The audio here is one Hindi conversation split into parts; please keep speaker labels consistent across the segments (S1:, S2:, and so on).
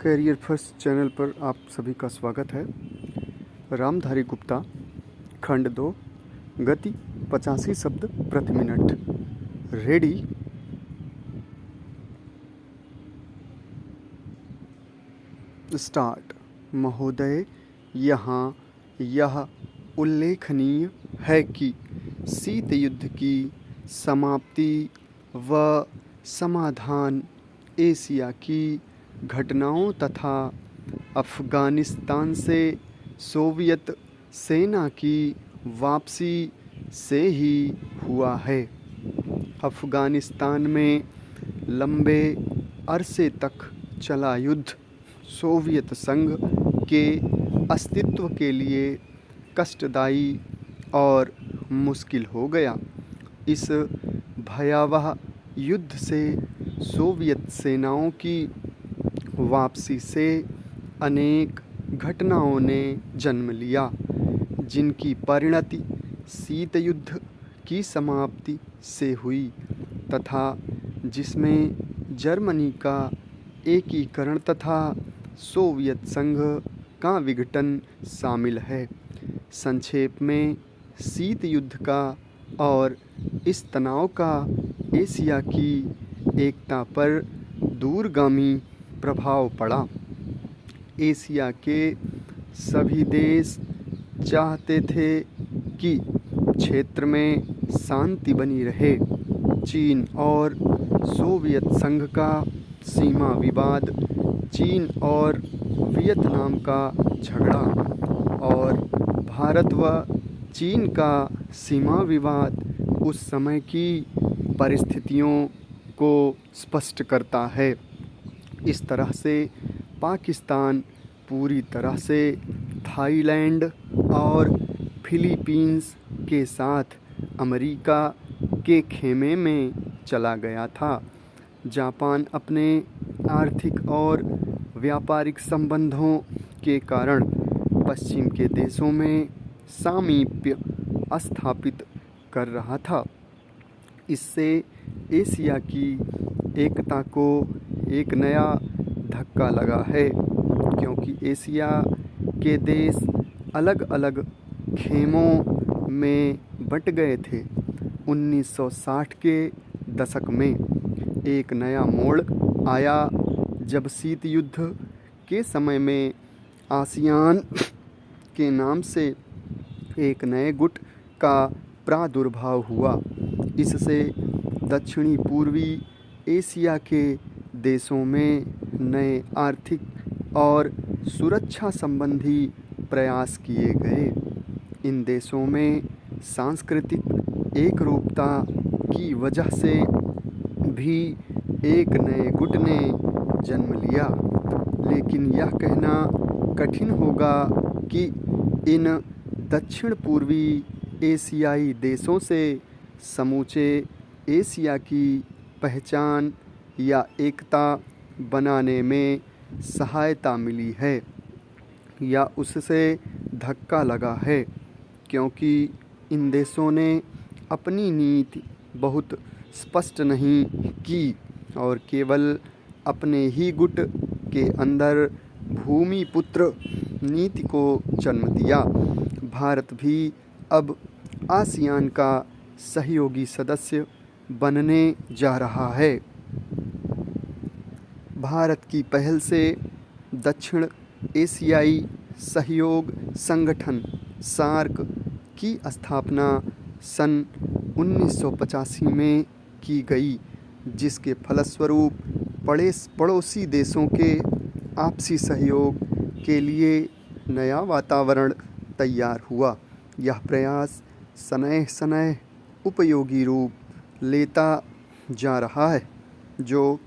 S1: कैरियर फर्स्ट चैनल पर आप सभी का स्वागत है। रामधारी गुप्ता, खंड 2, गति 85 शब्द प्रति मिनट। रेडी। स्टार्ट। महोदय, यहाँ यह उल्लेखनीय है कि शीत युद्ध की समाप्ति व समाधान एशिया की घटनाओं तथा अफ़गानिस्तान से सोवियत सेना की वापसी से ही हुआ है। अफ़गानिस्तान में लंबे अरसे तक चला युद्ध सोवियत संघ के अस्तित्व के लिए कष्टदायी और मुश्किल हो गया। इस भयावह युद्ध से सोवियत सेनाओं की वापसी से अनेक घटनाओं ने जन्म लिया, जिनकी परिणति शीत युद्ध की समाप्ति से हुई तथा जिसमें जर्मनी का एकीकरण तथा सोवियत संघ का विघटन शामिल है। संक्षेप में, शीत युद्ध का और इस तनाव का एशिया की एकता पर दूरगामी प्रभाव पड़ा। एशिया के सभी देश चाहते थे कि क्षेत्र में शांति बनी रहे। चीन और सोवियत संघ का सीमा विवाद, चीन और वियतनाम का झगड़ा और भारत व चीन का सीमा विवाद उस समय की परिस्थितियों को स्पष्ट करता है। इस तरह से पाकिस्तान पूरी तरह से थाईलैंड और फिलीपींस के साथ अमेरिका के खेमे में चला गया था। जापान अपने आर्थिक और व्यापारिक संबंधों के कारण पश्चिम के देशों में सामीप्य स्थापित कर रहा था। इससे एशिया की एकता को एक नया धक्का लगा है, क्योंकि एशिया के देश अलग अलग खेमों में बंट गए थे। 1960 के दशक में एक नया मोड़ आया जब शीत युद्ध के समय में आसियान के नाम से एक नए गुट का प्रादुर्भाव हुआ। इससे दक्षिणी पूर्वी एशिया के देशों में नए आर्थिक और सुरक्षा संबंधी प्रयास किए गए। इन देशों में सांस्कृतिक एकरूपता की वजह से भी एक नए गुट ने जन्म लिया, लेकिन यह कहना कठिन होगा कि इन दक्षिण पूर्वी एशियाई देशों से समूचे एशिया की पहचान या एकता बनाने में सहायता मिली है या उससे धक्का लगा है, क्योंकि इन देशों ने अपनी नीति बहुत स्पष्ट नहीं की और केवल अपने ही गुट के अंदर भूमिपुत्र नीति को जन्म दिया। भारत भी अब आसियान का सहयोगी सदस्य बनने जा रहा है। भारत की पहल से दक्षिण एशियाई सहयोग संगठन सार्क की स्थापना सन 1985 में की गई, जिसके फलस्वरूप पड़ोसी देशों के आपसी सहयोग के लिए नया वातावरण तैयार हुआ। यह प्रयास शनैः शनैः उपयोगी रूप लेता जा रहा है, जो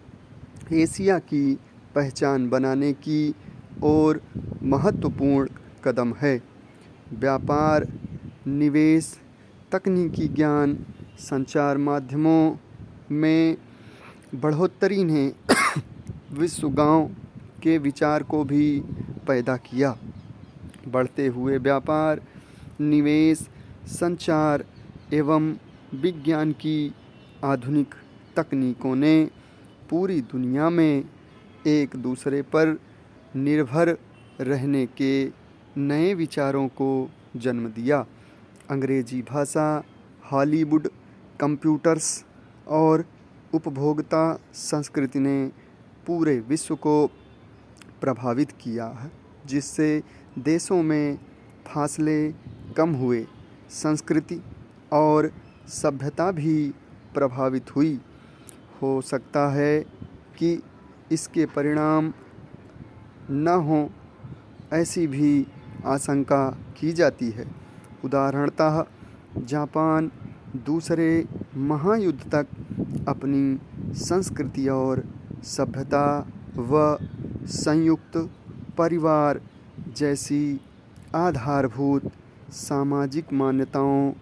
S1: एशिया की पहचान बनाने की ओर महत्वपूर्ण कदम है। व्यापार, निवेश, तकनीकी ज्ञान, संचार माध्यमों में बढ़ोतरी ने विश्व गांव के विचार को भी पैदा किया। बढ़ते हुए व्यापार, निवेश, संचार एवं विज्ञान की आधुनिक तकनीकों ने पूरी दुनिया में एक दूसरे पर निर्भर रहने के नए विचारों को जन्म दिया। अंग्रेजी भाषा, हॉलीवुड, कंप्यूटर्स और उपभोक्ता संस्कृति ने पूरे विश्व को प्रभावित किया है, जिससे देशों में फासले कम हुए, संस्कृति और सभ्यता भी प्रभावित हुई। हो सकता है कि इसके परिणाम न हों, ऐसी भी आशंका की जाती है। उदाहरणतः जापान दूसरे महायुद्ध तक अपनी संस्कृति और सभ्यता व संयुक्त परिवार जैसी आधारभूत सामाजिक मान्यताओं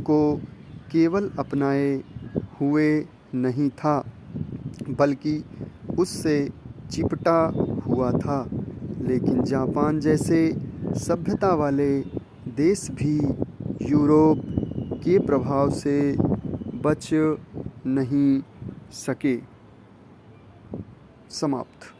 S1: को केवल अपनाए हुए नहीं था, बल्कि उससे चिपटा हुआ था। लेकिन जापान जैसे सभ्यता वाले देश भी यूरोप के प्रभाव से बच नहीं सके। समाप्त।